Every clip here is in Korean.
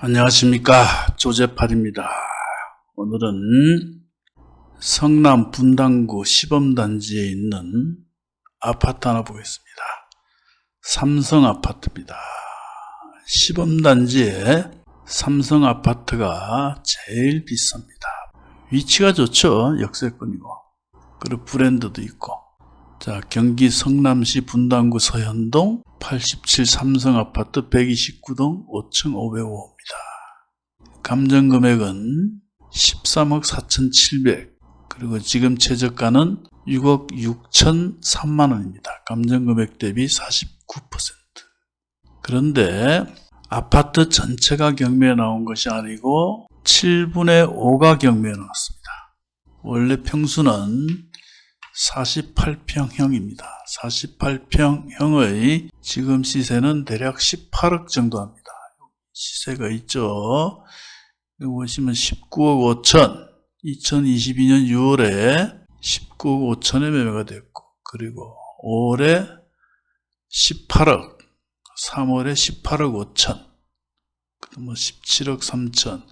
안녕하십니까, 조재팔입니다. 오늘은 성남 분당구 시범단지에 있는 아파트 하나 보겠습니다. 삼성아파트입니다. 시범단지에 삼성아파트가 제일 비쌉니다. 위치가 좋죠. 역세권이고, 그리고 브랜드도 있고. 자, 경기 성남시 분당구 서현동 87 삼성아파트 129동 5층 505호입니다. 감정금액은 13억 4,700, 그리고 지금 최저가는 6억 6,003만원입니다. 감정금액 대비 49%. 그런데 아파트 전체가 경매에 나온 것이 아니고 7분의 5가 경매에 나왔습니다. 원래 평수는 48평형입니다. 48평형의 지금 시세는 대략 18억 정도 합니다. 시세가 있죠. 여기 보시면 19억 5천, 2022년 6월에 19억 5천에 매매가 됐고, 그리고 5월에 18억, 3월에 18억 5천, 그리고 17억 3천.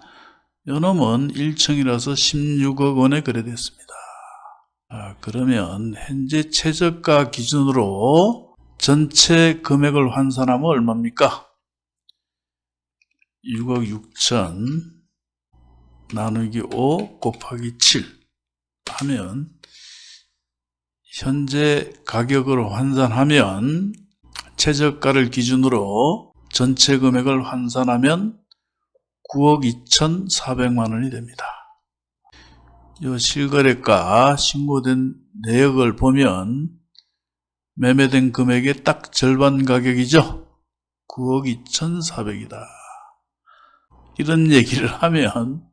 요놈은 1층이라서 16억 원에 거래됐습니다. 그러면 현재 최저가 기준으로 전체 금액을 환산하면 얼마입니까? 6억 6천 나누기 5 곱하기 7 하면, 현재 가격으로 환산하면, 최저가를 기준으로 전체 금액을 환산하면 9억 2,400만 원이 됩니다. 이 실거래가 신고된 내역을 보면 매매된 금액의 딱 절반 가격이죠. 9억 2,400이다. 이런 얘기를 하면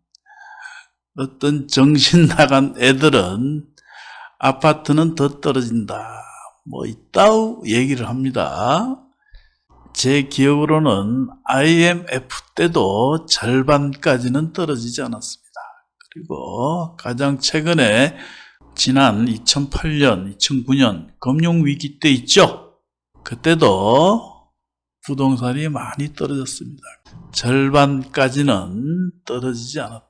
어떤 정신 나간 애들은 아파트는 더 떨어진다, 뭐 이따우 얘기를 합니다. 제 기억으로는 IMF 때도 절반까지는 떨어지지 않았습니다. 그리고 가장 최근에 지난 2008년, 2009년 금융위기 때 있죠? 그때도 부동산이 많이 떨어졌습니다. 절반까지는 떨어지지 않았다.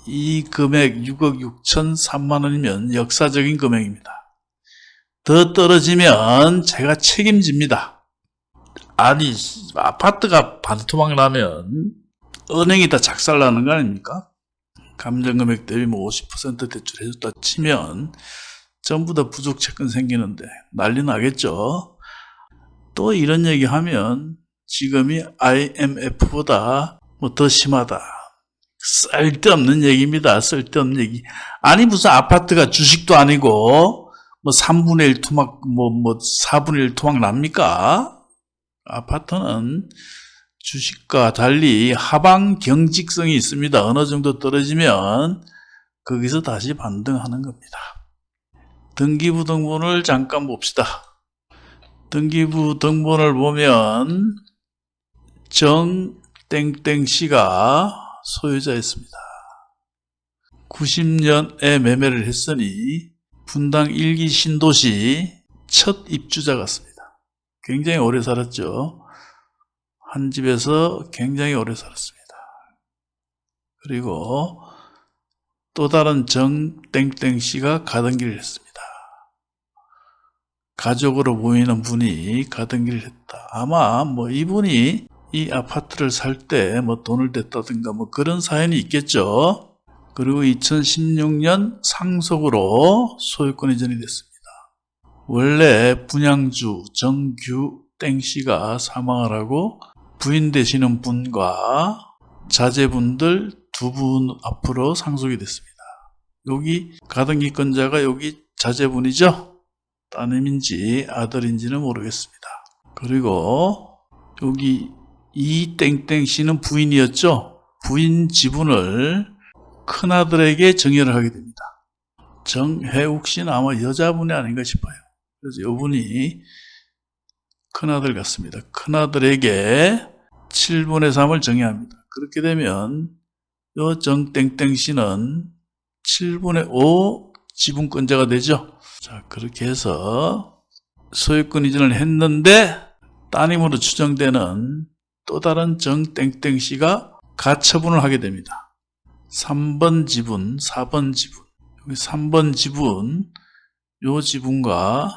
이 금액 6억 6,003만 원이면 역사적인 금액입니다. 더 떨어지면 제가 책임집니다. 아니, 아파트가 반토막 나면 은행이 다 작살나는 거 아닙니까? 감정금액 대비 50% 대출해줬다 치면 전부 다 부족채권 생기는데 난리 나겠죠. 또 이런 얘기 하면 지금이 IMF보다 더 심하다. 쓸데없는 얘기입니다. 쓸데없는 얘기. 아니, 무슨 아파트가 주식도 아니고 3분의 1 토막, 4분의 1 토막 납니까? 아파트는 주식과 달리 하방 경직성이 있습니다. 어느 정도 떨어지면 거기서 다시 반등하는 겁니다. 등기부 등본을 잠깐 봅시다. 등기부 등본을 보면 정땡땡씨가 소유자였습니다. 90년에 매매를 했으니 분당 1기 신도시 첫 입주자 같습니다. 굉장히 오래 살았죠. 한 집에서 굉장히 오래 살았습니다. 그리고 또 다른 정땡땡씨가 가등기를 했습니다. 가족으로 보이는 분이 가등기를 했다. 아마 이분이 이 아파트를 살 때 돈을 댔다든가 그런 사연이 있겠죠. 그리고 2016년 상속으로 소유권 이전이 됐습니다. 원래 분양주 정규땡씨가 사망을 하고 부인 되시는 분과 자제분들 두 분 앞으로 상속이 됐습니다. 여기 가등기권자가 여기 자제분이죠? 따님인지 아들인지는 모르겠습니다. 그리고 여기 이 땡땡씨는 부인이었죠? 부인 지분을 큰아들에게 증여를 하게 됩니다. 정혜욱씨는 아마 여자분이 아닌가 싶어요. 그래서 이분이 큰아들 같습니다. 큰아들에게 7분의 3을 정의합니다. 그렇게 되면 요 정땡땡씨는 7분의 5 지분권자가 되죠. 자, 그렇게 해서 소유권 이전을 했는데 따님으로 추정되는 또 다른 정 땡땡씨가 가처분을 하게 됩니다. 3번 지분, 4번 지분. 여기 3번 지분, 요 지분과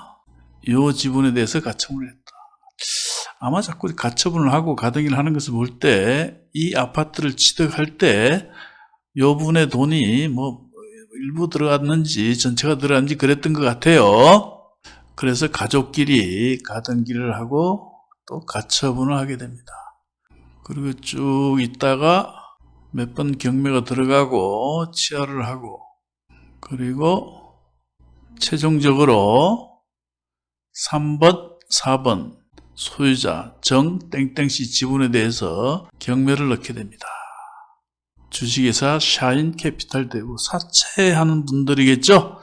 요 지분에 대해서 가처분을 했다. 아마 자꾸 가처분을 하고 가등기를 하는 것을 볼 때 이 아파트를 취득할 때 요 분의 돈이 뭐 일부 들어갔는지 전체가 들어갔는지 그랬던 것 같아요. 그래서 가족끼리 가등기를 하고 또 가처분을 하게 됩니다. 그리고 쭉 있다가 몇 번 경매가 들어가고 취하를 하고 그리고 최종적으로 3번, 4번 소유자 정 땡땡씨 지분에 대해서 경매를 넣게 됩니다. 주식회사 샤인캐피탈 대우 사채하는 분들이겠죠.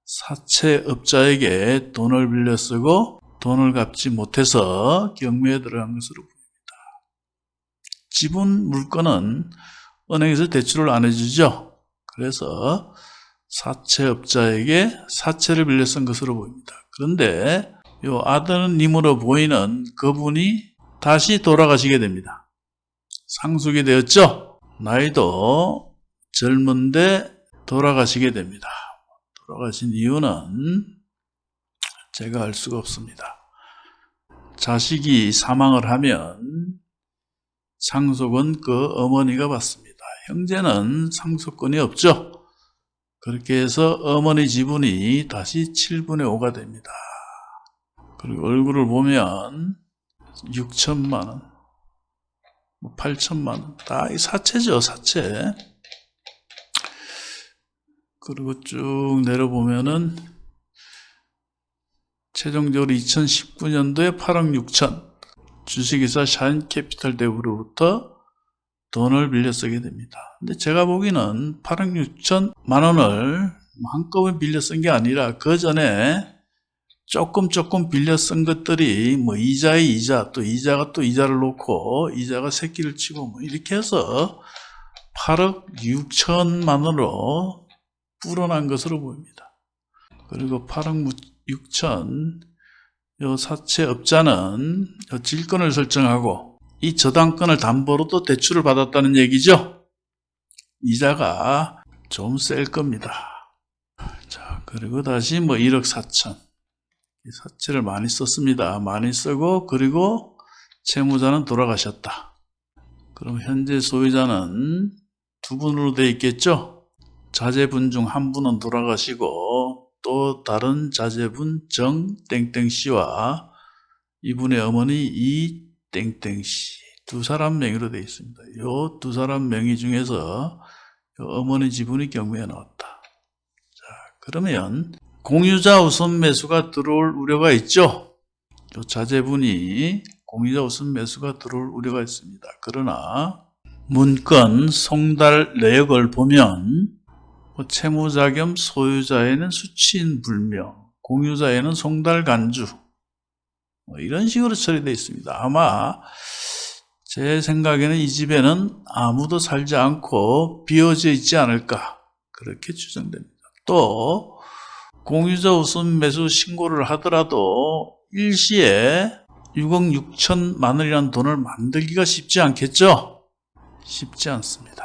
사채업자에게 돈을 빌려 쓰고 돈을 갚지 못해서 경매에 들어간 것으로 보입니다. 지분 물건은 은행에서 대출을 안 해주죠. 그래서 사채업자에게 사채를 빌려 쓴 것으로 보입니다. 그런데 요 아드님으로 보이는 그분이 다시 돌아가시게 됩니다. 상속이 되었죠. 나이도 젊은데 돌아가시게 됩니다. 돌아가신 이유는 제가 알 수가 없습니다. 자식이 사망을 하면 상속은 그 어머니가 받습니다. 형제는 상속권이 없죠. 그렇게 해서 어머니 지분이 다시 7분의 5가 됩니다. 그리고 얼굴을 보면 6천만 원, 8천만 원, 다 사채죠, 사채. 그리고 쭉 내려보면은 최종적으로 2019년도에 8억 6천 주식회사 샤인캐피탈 대우로부터 돈을 빌려 쓰게 됩니다. 근데 제가 보기에는 8억 6천만 원을 한꺼번에 빌려 쓴 게 아니라 그 전에 조금 빌려 쓴 것들이 뭐 이자의 이자, 또 이자가 또 이자를 놓고 이자가 새끼를 치고 뭐 이렇게 해서 8억 6천만 원으로 불어난 것으로 보입니다. 그리고 8억 6천 요 사채업자는 요 질권을 설정하고 이 저당권을 담보로 또 대출을 받았다는 얘기죠. 이자가 좀 셀 겁니다. 자, 그리고 다시 뭐 1억 4천 사채를 많이 썼습니다. 많이 쓰고 그리고 채무자는 돌아가셨다. 그럼 현재 소유자는 두 분으로 되어 있겠죠. 자제분 중 한 분은 돌아가시고 또 다른 자제분 정 땡땡씨와 이분의 어머니 이 땡땡씨 두 사람 명의로 되어 있습니다. 이 두 사람 명의 중에서 어머니 지분이 경매에 나왔다. 자, 그러면 공유자 우선 매수가 들어올 우려가 있죠. 이 자제분이 공유자 우선 매수가 들어올 우려가 있습니다. 그러나 문건 송달 내역을 보면 채무자 겸 소유자에는 수취인 불명, 공유자에는 송달 간주 이런 식으로 처리되어 있습니다. 아마 제 생각에는 이 집에는 아무도 살지 않고 비어져 있지 않을까 그렇게 추정됩니다. 또 공유자 우선 매수 신고를 하더라도 일시에 6억 6천만 원이라는 돈을 만들기가 쉽지 않겠죠? 쉽지 않습니다.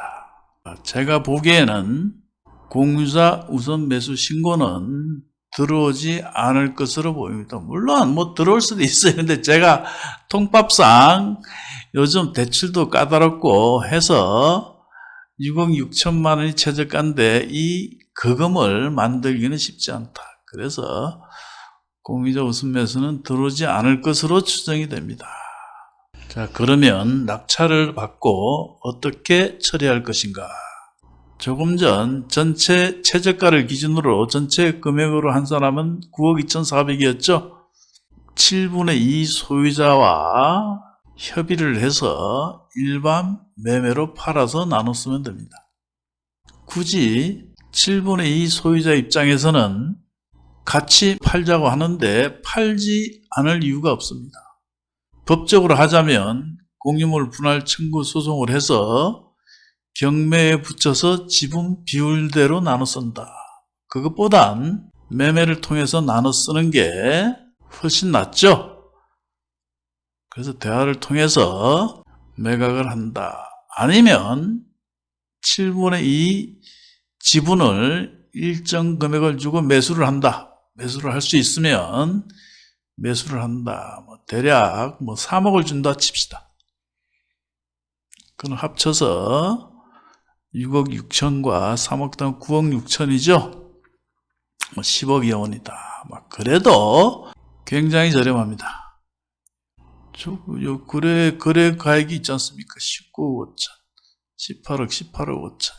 제가 보기에는 공유자 우선 매수 신고는 들어오지 않을 것으로 보입니다. 물론 뭐 들어올 수도 있어요. 근데 제가 통밥상 요즘 대출도 까다롭고 해서 6억 6천만 원이 최저가인데 이 거금을 만들기는 쉽지 않다. 그래서 공유자 우선 매수는 들어오지 않을 것으로 추정이 됩니다. 자, 그러면 낙찰을 받고 어떻게 처리할 것인가? 조금 전 전체 최저가를 기준으로 전체 금액으로 한 사람은 9억 2,400이었죠. 7분의 2 소유자와 협의를 해서 일반 매매로 팔아서 나눴으면 됩니다. 굳이 7분의 2 소유자 입장에서는 같이 팔자고 하는데 팔지 않을 이유가 없습니다. 법적으로 하자면 공유물 분할 청구 소송을 해서 경매에 붙여서 지분 비율대로 나눠 쓴다. 그것보단 매매를 통해서 나눠 쓰는 게 훨씬 낫죠. 그래서 대화를 통해서 매각을 한다. 아니면 7분의 2 지분을 일정 금액을 주고 매수를 한다. 매수를 할 수 있으면 매수를 한다. 대략 3억을 준다 칩시다. 그럼 합쳐서 6억 6천과 3억 당 9억 6천이죠. 10억여 원이다. 그래도 굉장히 저렴합니다. 거래 가액이 있지 않습니까? 19억 5천, 18억 5천.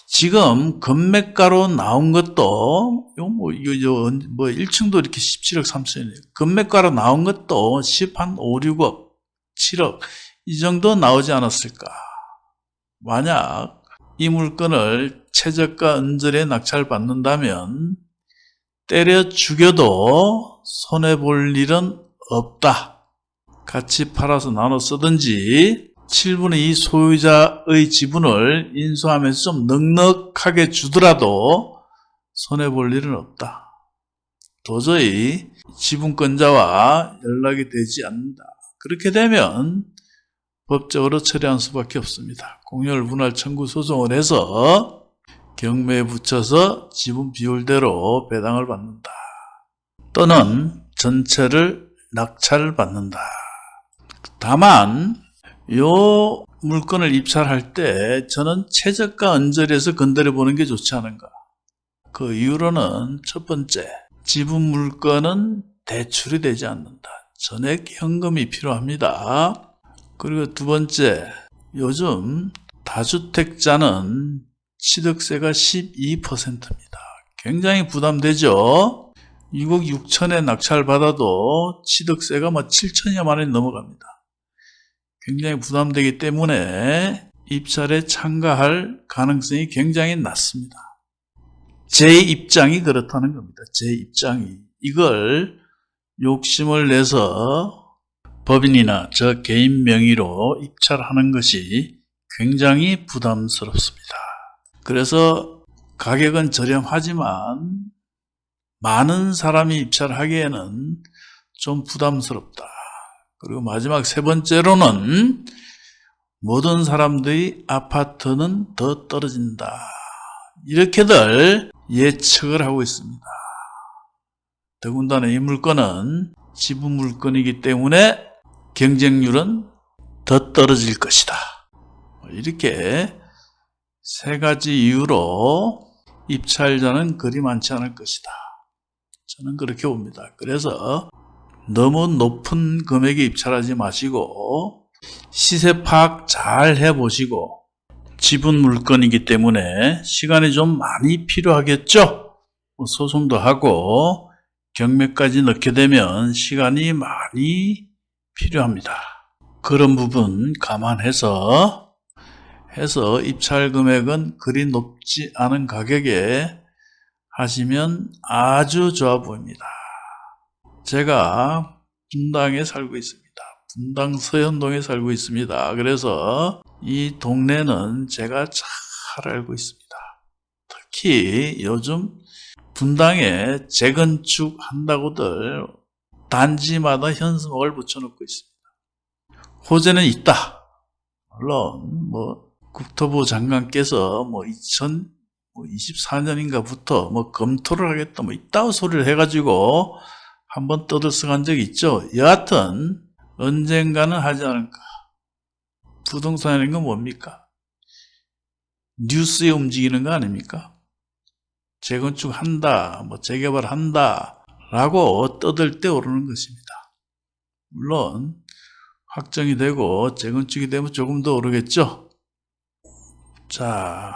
지금 금매가로 나온 것도, 1층도 이렇게 17억 3천이네요. 금매가로 나온 것도 5, 6억, 7억, 이 정도 나오지 않았을까. 만약 이 물건을 최저가 언저리에 낙찰받는다면 때려 죽여도 손해볼 일은 없다. 같이 팔아서 나눠 쓰든지 7분의 2 소유자의 지분을 인수하면서 좀 넉넉하게 주더라도 손해볼 일은 없다. 도저히 지분권자와 연락이 되지 않는다. 그렇게 되면 법적으로 처리할 수밖에 없습니다. 공열 분할 청구 소송을 해서 경매에 붙여서 지분 비율대로 배당을 받는다. 또는 전체를 낙찰받는다. 다만 요 물건을 입찰할 때 저는 최저가 언저리에서 건드려 보는 게 좋지 않은가. 그 이유로는 첫 번째, 지분 물건은 대출이 되지 않는다. 전액 현금이 필요합니다. 그리고 두 번째, 요즘 다주택자는 취득세가 12%입니다. 굉장히 부담되죠. 6억 6천에 낙찰받아도 취득세가 7천여만 원이 넘어갑니다. 굉장히 부담되기 때문에 입찰에 참가할 가능성이 굉장히 낮습니다. 제 입장이 그렇다는 겁니다. 제 입장이. 이걸 욕심을 내서 법인이나 저 개인 명의로 입찰하는 것이 굉장히 부담스럽습니다. 그래서 가격은 저렴하지만 많은 사람이 입찰하기에는 좀 부담스럽다. 그리고 마지막 세 번째로는 모든 사람들이 아파트는 더 떨어진다. 이렇게들 예측을 하고 있습니다. 더군다나 이 물건은 지분 물건이기 때문에 경쟁률은 더 떨어질 것이다. 이렇게 세 가지 이유로 입찰자는 그리 많지 않을 것이다. 저는 그렇게 봅니다. 그래서 너무 높은 금액에 입찰하지 마시고 시세 파악 잘 해보시고, 지분 물건이기 때문에 시간이 좀 많이 필요하겠죠. 소송도 하고 경매까지 넣게 되면 시간이 많이 필요합니다. 그런 부분 감안해서 입찰 금액은 그리 높지 않은 가격에 하시면 아주 좋아 보입니다. 제가 분당에 살고 있습니다. 분당 서현동에 살고 있습니다. 그래서 이 동네는 제가 잘 알고 있습니다. 특히 요즘 분당에 재건축 한다고들 단지마다 현수막을 붙여놓고 있습니다. 호재는 있다. 물론 국토부 장관께서 2024년인가부터 검토를 하겠다 이따위 소리를 해가지고 한번 떠들썩한 적이 있죠. 여하튼 언젠가는 하지 않을까. 부동산이라는 건 뭡니까? 뉴스에 움직이는 거 아닙니까? 재건축한다, 재개발한다 라고 떠들 때 오르는 것입니다. 물론 확정이 되고 재건축이 되면 조금 더 오르겠죠. 자,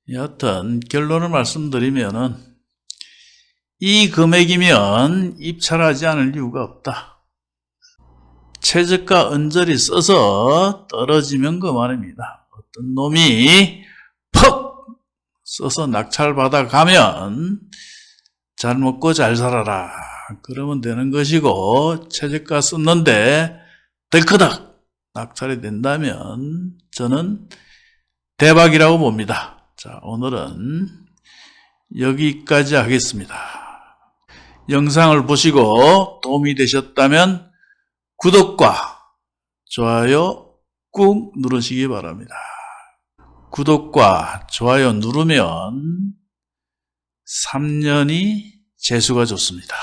여하튼 결론을 말씀드리면은 이 금액이면 입찰하지 않을 이유가 없다. 최저가 언저리 써서 떨어지면 그만입니다. 어떤 놈이 퍽 써서 낙찰받아 가면 잘 먹고 잘 살아라 그러면 되는 것이고, 최저가 썼는데 덜커덕 낙찰이 된다면 저는 대박이라고 봅니다. 자, 오늘은 여기까지 하겠습니다. 영상을 보시고 도움이 되셨다면 구독과 좋아요 꾹 누르시기 바랍니다. 구독과 좋아요 누르면 3년이 재수가 좋습니다.